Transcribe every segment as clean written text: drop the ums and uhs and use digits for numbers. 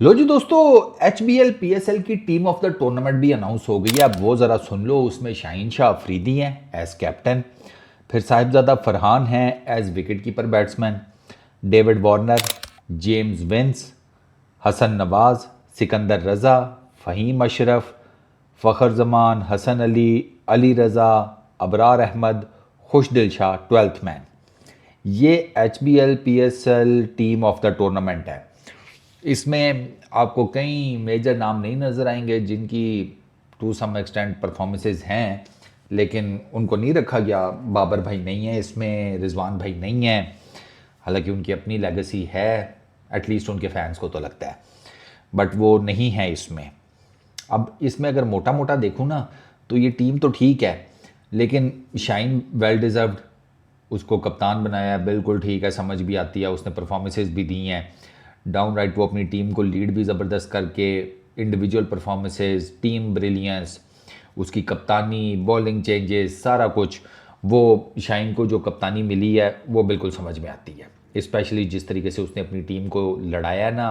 लो जी दोस्तों, HBL PSL की team of the tournament भी अनाउंस हो गई है। अब वो ज़रा सुन लो। उसमें शाहीन शाह अफरीदी हैं एज कैप्टन, फिर साहिबजादा फरहान हैं as wicket keeper batsman, David Warner, James Vince, Hasan Nawaz, Sikandar Raza, Faheem Ashraf, Fakhar Zaman, Hasan Ali, Ali Raza, Abrar Ahmed, Khushdil Shah 12th man. ये HBL PSL team of the tournament है। इसमें आपको कई मेजर नाम नहीं नज़र आएंगे जिनकी टू सम एक्सटेंट परफॉर्मेंसेज हैं, लेकिन उनको नहीं रखा गया। बाबर भाई नहीं है इसमें, रिजवान भाई नहीं है, हालांकि उनकी अपनी लेगेसी है, एटलीस्ट उनके फैंस को तो लगता है, बट वो नहीं है इसमें। अब इसमें अगर मोटा मोटा देखूँ ना, तो ये टीम तो ठीक है, लेकिन शाइन वेल डिज़र्व्ड, उसको कप्तान बनाया है, बिल्कुल ठीक है, समझ भी आती है, उसने परफॉर्मेंसेज भी दी हैं। डाउन राइट वो अपनी टीम को लीड भी ज़बरदस्त करके, इंडिविजुअल परफॉर्मेंसेज, टीम ब्रिलियंस, उसकी कप्तानी, बॉलिंग चेंजेस, सारा कुछ, वो शाइन को जो कप्तानी मिली है वो बिल्कुल समझ में आती है। स्पेशली जिस तरीके से उसने अपनी टीम को लड़ाया ना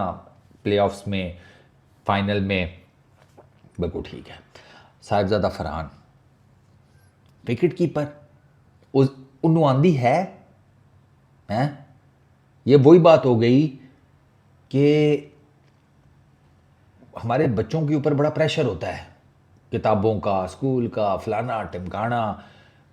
प्लेऑफ्स में, फाइनल में, बिल्कुल ठीक है। साहिबजादा फरहान विकेट कीपर, उस उन्हों आंदी है हैं। ये वही बात हो गई कि हमारे बच्चों के ऊपर बड़ा प्रेशर होता है, किताबों का, स्कूल का, फलाना टिमकाना,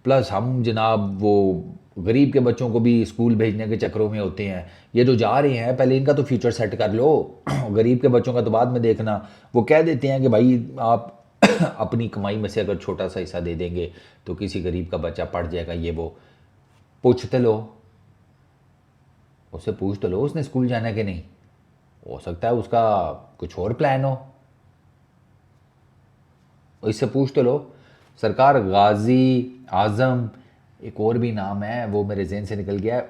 प्लस हम जनाब वो गरीब के बच्चों को भी स्कूल भेजने के चक्करों में होते हैं। ये जो जा रहे हैं पहले इनका तो फ्यूचर सेट कर लो, गरीब के बच्चों का तो बाद में देखना। वो कह देते हैं कि भाई आप अपनी कमाई में से अगर छोटा सा हिस्सा दे देंगे तो किसी गरीब का बच्चा पढ़ जाएगा। ये वो पूछते लो, उससे पूछ तो लो उसने स्कूल जाना कि नहीं, हो सकता है उसका कुछ और प्लान हो, इससे पूछ तो लो। सरकार गाजी, आजम, एक और भी नाम है वो मेरे जहन से निकल गया।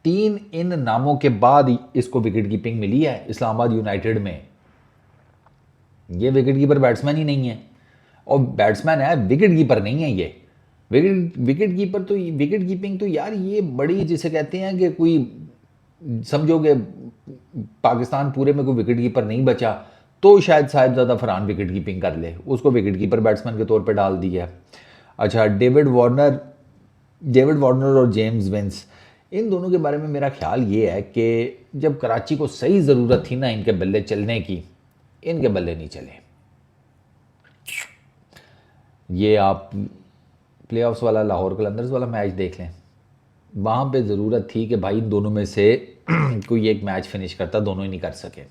3 इन नामों के बाद इसको विकेट कीपिंग मिली है इस्लामाबाद यूनाइटेड में। ये विकेट कीपर बैट्समैन ही नहीं है, और बैट्समैन है, विकेट कीपर नहीं है ये। विकेट कीपर तो, विकेट कीपिंग तो यार ये बड़ी, जिसे कहते हैं कि कोई समझोगे पाकिस्तान पूरे में कोई विकेट कीपर नहीं बचा तो शायद साहिबजादा फरहान विकेट कीपिंग कर ले, उसको विकेट कीपर बैट्समैन के तौर पे डाल दिया है। अच्छा, डेविड वार्नर और जेम्स विंस, इन दोनों के बारे में मेरा ख्याल ये है कि जब कराची को सही ज़रूरत थी ना इनके बल्ले चलने की, इनके बल्ले नहीं चले। ये आप प्लेऑफ्स वाला लाहौर कलंदर्स वाला मैच देख लें, वहाँ पे ज़रूरत थी कि भाई इन दोनों में से कोई एक मैच फिनिश करता, दोनों ही नहीं कर सके।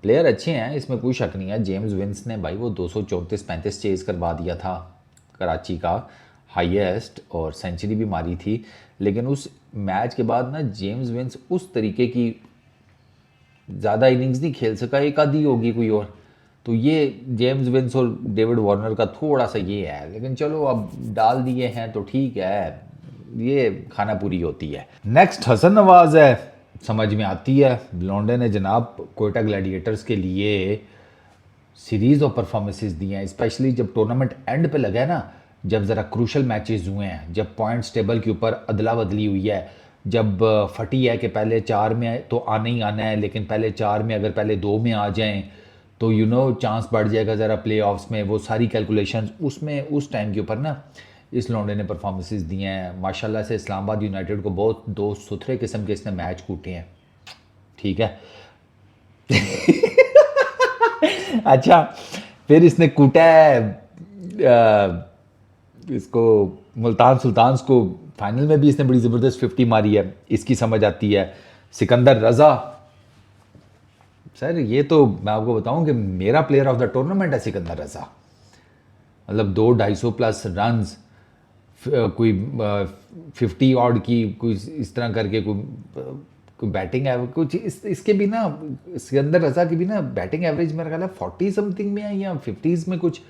प्लेयर अच्छे हैं, इसमें कोई शक नहीं है। जेम्स विंस ने भाई वो 234-35 चेज़ करवा दिया था, कराची का हाईएस्ट, और सेंचुरी भी मारी थी। लेकिन उस मैच के बाद ना जेम्स विंस उस तरीके की ज़्यादा इनिंग्स नहीं खेल सका, एक आधी होगी कोई और। तो ये जेम्स विंस और डेविड वार्नर का थोड़ा सा ये है, लेकिन चलो अब डाल दिए हैं तो ठीक है, ये खाना पूरी होती है। नेक्स्ट हसन नवाज है, समझ में आती है। लॉन्डे ने जनाब कोयटा ग्लैडिएटर्स के लिए सीरीज़ ऑफ परफॉर्मेंसेस दी हैं, स्पेशली जब टूर्नामेंट एंड पे लगा है ना, जब ज़रा क्रूशल मैचेस हुए हैं, जब पॉइंट्स टेबल के ऊपर अदला बदली हुई है, जब फटी है कि पहले 4 में तो आना ही आना है, लेकिन पहले 4 में अगर पहले 2 में आ जाएं तो चांस बढ़ जाएगा ज़रा प्ले ऑफ्स में, वो सारी कैलकुलेशंस उसमें उस टाइम के ऊपर ना इस लौंडे ने परफॉर्मेंसेस दी हैं। माशाल्लाह से इस्लामाबाद यूनाइटेड को बहुत दोस्त सुथरे किस्म के इसने मैच कूटे हैं, ठीक है। अच्छा, फिर इसने कूटा है इसको मुल्तान सुल्तान्स को, फाइनल में भी इसने बड़ी ज़बरदस्त 50 मारी है, इसकी समझ आती है। सिकंदर रज़ा, सर ये तो मैं आपको बताऊं कि मेरा प्लेयर ऑफ द टूर्नामेंट है सिकंदर रज़ा। मतलब 200-250 रन्स, कोई 50 ऑड की, कोई इस तरह करके कोई बैटिंग है कुछ इसके भी ना, सिकंदर रज़ा की भी ना बैटिंग एवरेज मेरा ख्याल है 40 समथिंग में है या 50s में कुछ,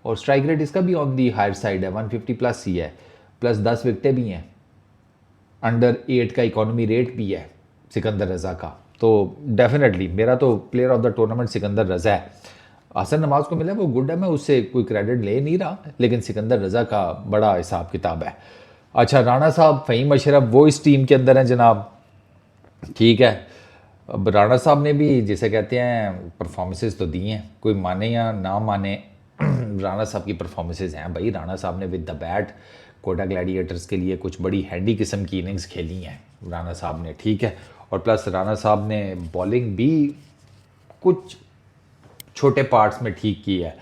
और स्ट्राइक रेट इसका भी ऑन दी हायर साइड है, 150 प्लस ही है, प्लस 10 विकटें भी हैं, अंडर 8 का इकोनॉमी रेट भी है सिकंदर रज़ा का। तो डेफिनेटली मेरा तो player of the tournament Sikandar Raza है। हसन नवाज को मिला वो गुड है, मैं उससे कोई क्रेडिट ले नहीं रहा, लेकिन सिकंदर रज़ा का बड़ा हिसाब किताब है। अच्छा, राणा साहब, फ़हीम अशरफ, वो इस टीम के अंदर हैं जनाब, ठीक है। अब राणा साहब ने भी जिसे कहते हैं परफॉर्मेंसेस तो दी हैं, कोई माने या ना माने राणा साहब की परफॉर्मेंसेस हैं भाई। राणा साहब ने with the bat Quetta gladiators के लिए कुछ बड़ी हैंडी किस्म की इनिंग्स खेली हैं राणा साहब ने, ठीक है। और प्लस राणा साहब ने बॉलिंग भी कुछ छोटे पार्ट्स में ठीक की है,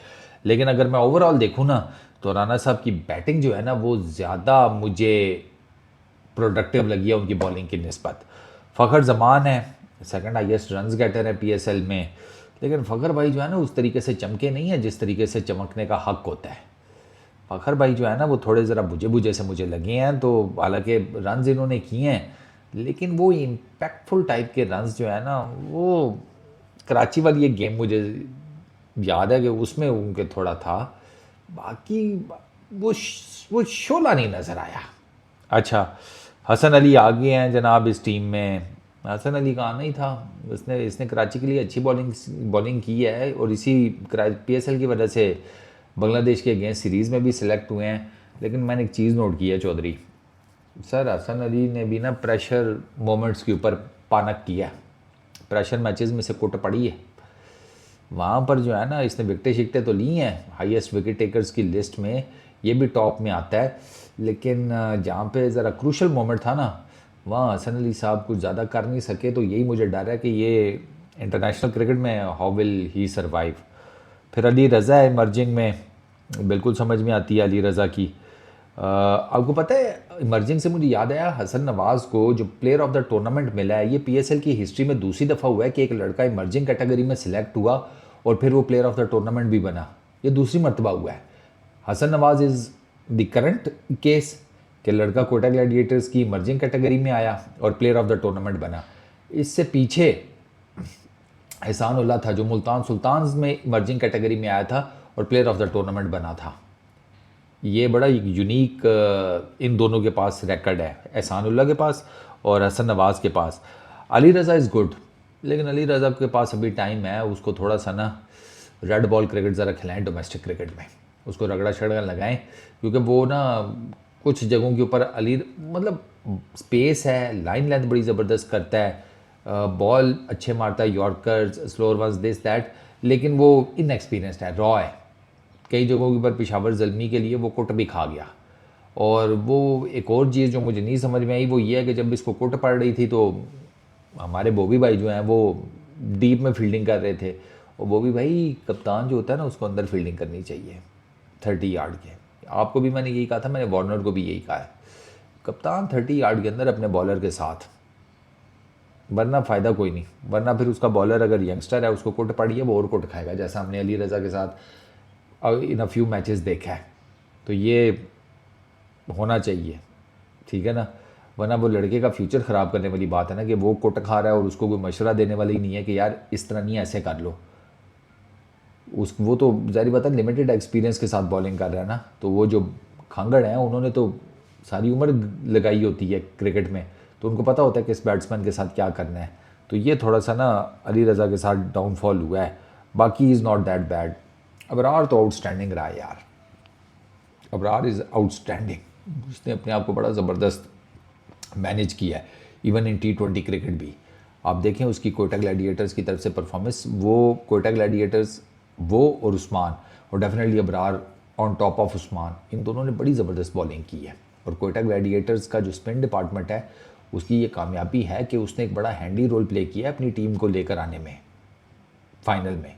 लेकिन अगर मैं ओवरऑल देखूँ ना तो राणा साहब की बैटिंग जो है ना वो ज़्यादा मुझे प्रोडक्टिव लगी है उनकी बॉलिंग की निस्बत। फ़खर जमान है, सेकंड हाईएस्ट रन्स गेटर है पीएसएल में, लेकिन फ़खर भाई जो है ना उस तरीके से चमके नहीं है जिस तरीके से चमकने का हक होता है। फ़खर भाई जो है ना वो थोड़े ज़रा बुझे बुझे से मुझे लगे हैं, तो हालांकि रन्स इन्होंने किए हैं लेकिन वो इम्पैक्टफुल टाइप के रन्स जो है ना वो कराची वाली एक गेम मुझे याद है कि उसमें उनके थोड़ा था, बाकी वो शोला नहीं नज़र आया। अच्छा, हसन अली आ गए हैं जनाब इस टीम में। हसन अली का आना ही था, इसने कराची के लिए अच्छी बॉलिंग की है और इसी पीएसएल की वजह से बांग्लादेश के अगेंस्ट सीरीज़ में भी सिलेक्ट हुए हैं। लेकिन मैंने एक चीज़ नोट की है चौधरी सर, हसन अली ने भी ना प्रेशर मोमेंट्स के ऊपर पानक किया, प्रेशर मैचेस में से कुट पड़ी है वहाँ पर जो है ना। इसने विकटें शिकटें तो ली हैं, हाईएस्ट विकेट टेकर्स की लिस्ट में ये भी टॉप में आता है, लेकिन जहाँ पे ज़रा क्रूशल मोमेंट था ना वहाँ हसन अली साहब कुछ ज़्यादा कर नहीं सके। तो यही मुझे डर है कि ये इंटरनेशनल क्रिकेट में हाउ विल ही सर्वाइव। फिर अली रज़ा है इमर्जिंग में, बिल्कुल समझ में आती है अली रज़ा की। आपको पता है इमर्जिंग से मुझे याद आया, हसन नवाज़ को जो प्लेयर ऑफ द टूर्नामेंट मिला है ये पीएसएल की हिस्ट्री में दूसरी दफ़ा हुआ है कि एक लड़का इमर्जिंग कैटेगरी में सिलेक्ट हुआ और फिर वो प्लेयर ऑफ द टूर्नामेंट भी बना। ये दूसरी मरतबा हुआ है। हसन नवाज़ इज़ द करंट केस कि लड़का कोटा ग्लैडिएटर्स की इमर्जिंग कैटेगरी में आया और प्लेयर ऑफ द टूर्नामेंट बना। इससे पीछे एहसान उल्लाह था जो मुल्तान सुल्तान्स में इमर्जिंग कैटेगरी में आया था और प्लेयर ऑफ द टूर्नामेंट बना था। ये बड़ा यूनिक इन दोनों के पास रिकॉर्ड है, एहसान उल्लाह के पास और हसन नवाज़ के पास। अली रज़ा इज़ गुड, लेकिन अली रज़ा के पास अभी टाइम है, उसको थोड़ा सा ना रेड बॉल क्रिकेट ज़रा खिलाएं डोमेस्टिक क्रिकेट में, उसको रगड़ा शगड़ा लगाएं, क्योंकि वो ना कुछ जगहों के ऊपर अली मतलब स्पेस है, लाइन लेंथ बड़ी ज़बरदस्त करता है, बॉल अच्छे मारता है, yorkers slower ones this that, लेकिन वो इनएक्सपीरियंस्ड है, रॉ है। कई जगहों के ऊपर पेशावर ज़ल्मी के लिए वो कुट भी खा गया। और वो एक और चीज़ जो मुझे नहीं समझ में आई वो ये है कि जब इसको कुट पड़ रही थी तो हमारे बॉबी भाई जो हैं वो डीप में फील्डिंग कर रहे थे, और बॉबी भाई कप्तान जो होता है ना उसको अंदर फील्डिंग करनी चाहिए 30 यार्ड के। आपको भी मैंने यही कहा था, मैंने वार्नर को भी यही कहा है, कप्तान 30 यार्ड के अंदर अपने बॉलर के साथ, वरना फ़ायदा कोई नहीं। वरना फिर उसका बॉलर अगर यंगस्टर है उसको कुट पड़ी है वो और कुट खाएगा, जैसा हमने अली रज़ा के साथ इन अ फ्यू मैचेस देखा है। तो ये होना चाहिए, ठीक है ना, वरना वो लड़के का फ्यूचर ख़राब करने वाली बात है ना कि वो कुट खा रहा है और उसको कोई मशवरा देने वाला ही नहीं है कि यार इस तरह नहीं ऐसे कर लो। वो तो ज़ाहिर बात है लिमिटेड एक्सपीरियंस के साथ बॉलिंग कर रहा है ना, तो वो जो खांगड़ हैं उन्होंने तो सारी उम्र लगाई होती है क्रिकेट में, तो उनको पता होता है कि इस बैट्समैन के साथ क्या करना है। तो ये थोड़ा सा ना अली रज़ा के साथ डाउनफॉल हुआ है, बाकी is not that bad. Abrar तो आउटस्टैंडिंग रहा है यार, अबरार इज़ आउटस्टैंडिंग, उसने अपने आप को बड़ा ज़बरदस्त मैनेज किया है, इवन इन T20 क्रिकेट भी। आप देखें उसकी कोटा ग्लैडिएटर्स की तरफ से परफॉर्मेंस, वो कोटा ग्लैडिएटर्स वो और उस्मान, और definitely Abrar on top of Usman, इन दोनों ने बड़ी ज़बरदस्त बॉलिंग की है। और कोटा ग्लैडिएटर्स का जो स्पिन डिपार्टमेंट है उसकी ये कामयाबी है कि उसने एक बड़ा हैंडी रोल प्ले किया है अपनी टीम को लेकर आने में फाइनल में।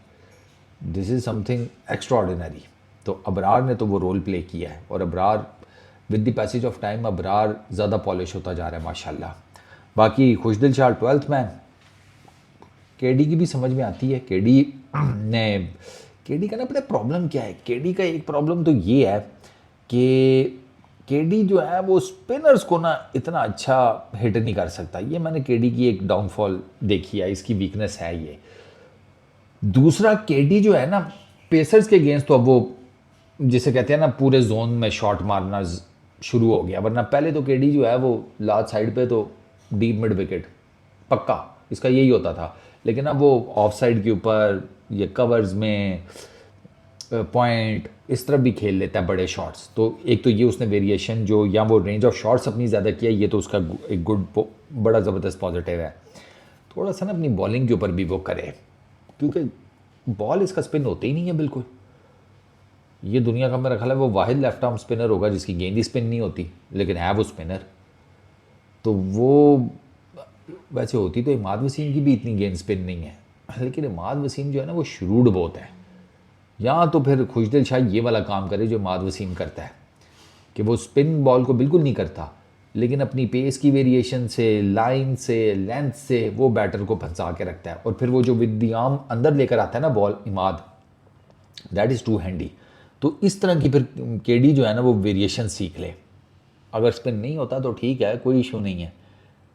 This is something extraordinary. तो अबरार ने तो वो रोल प्ले किया है, और Abrar with the passage of time Abrar ज़्यादा पॉलिश होता जा रहा है माशाल्लाह। बाकी खुशदिल शाह 12th मैन, केडी की भी समझ में आती है। केडी का ना अपना प्रॉब्लम क्या है, केडी का एक प्रॉब्लम तो ये है कि केडी जो है वो स्पिनर्स को ना इतना अच्छा हिट नहीं कर सकता। ये मैंने केडी की एक डाउनफॉल देखी है, इसकी वीकनेस है ये। दूसरा केडी जो है ना पेसर्स के अगेंस्ट तो अब वो जिसे कहते हैं ना पूरे जोन में शॉट मारना शुरू हो गया, वरना पहले तो केडी जो है वो लास्ट साइड पे तो डीप मिड विकेट पक्का इसका यही होता था, लेकिन अब वो ऑफ साइड के ऊपर ये कवर्स में पॉइंट इस तरफ भी खेल लेता है बड़े शॉट्स। तो एक तो ये उसने वेरिएशन जो या वो रेंज ऑफ शॉट्स अपनी ज़्यादा किया, ये तो उसका एक गुड बड़ा ज़बरदस्त पॉजिटिव है। थोड़ा सा ना अपनी बॉलिंग के ऊपर भी वो करे, क्योंकि बॉल इसका स्पिन होते ही नहीं है बिल्कुल। ये दुनिया का मेरा ख्याल है वो वाहिद लेफ्ट आर्म स्पिनर होगा जिसकी गेंद ही स्पिन नहीं होती, लेकिन है वो स्पिनर। तो वो वैसे होती तो इमाद वसीम की भी इतनी गेंद स्पिन नहीं है, लेकिन इमाद वसीम जो है ना वो शुरूड बहुत है। या तो फिर खुशदिल शाह ये वाला काम करे जो इमाद वसीम करता है, कि वो स्पिन बॉल को बिल्कुल नहीं करता, लेकिन अपनी पेस की वेरिएशन से, लाइन से, लेंथ से वो बैटर को फंसा के रखता है। और फिर वो जो विद द आर्म अंदर लेकर आता है ना ball Imad, that is too handy. तो इस तरह की फिर केडी जो है ना वो वेरिएशन सीख ले। अगर स्पिन नहीं होता तो ठीक है, कोई इशू नहीं है,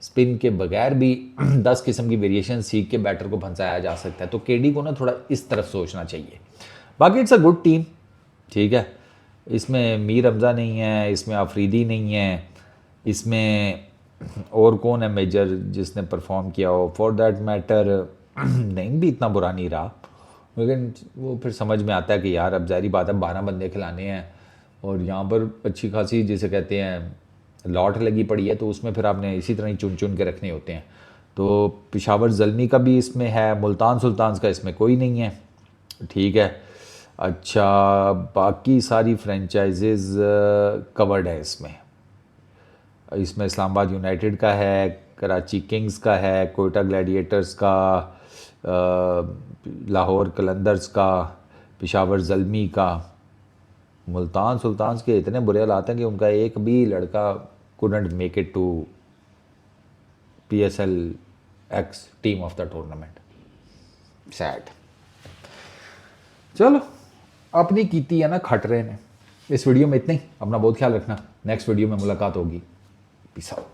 स्पिन के बगैर भी 10 किस्म की वेरिएशन सीख के बैटर को फंसाया जा सकता है। तो केडी को ना थोड़ा इस तरफ सोचना चाहिए। बाकी इट्स अ गुड टीम, ठीक है। इसमें मीर हमज़ा नहीं है, इसमें आफरीदी नहीं है, इसमें और कौन है मेजर जिसने परफॉर्म किया हो, फॉर दैट मैटर नहीं भी इतना बुरा नहीं रहा, लेकिन वो फिर समझ में आता है कि यार अब ज़ाहिर बात है 12 बंदे खिलाने हैं और यहाँ पर अच्छी खासी जिसे कहते हैं लॉट लगी पड़ी है, तो उसमें फिर आपने इसी तरह ही चुन चुन के रखने होते हैं। तो पेशावर ज़ल्मी का भी इसमें है, मुल्तान सुल्तान का इसमें कोई नहीं है, ठीक है। अच्छा, बाकी सारी फ्रेंचाइजेज़ कवर्ड है इसमें। इसमें इस्लामाबाद यूनाइटेड का है, कराची किंग्स का है, कोयटा ग्लैडिएटर्स का, लाहौर कलंदर्स का, पेशावर ज़ल्मी का। मुल्तान सुल्तान के इतने बुरे हालात हैं कि उनका एक भी लड़का couldn't make it to PSL X team of the tournament. Sad. चलो, अपनी कीती है ना खट रहे ने। इस वीडियो में इतना ही। अपना बहुत ख्याल रखना, नेक्स्ट वीडियो में मुलाकात होगी। Peace out.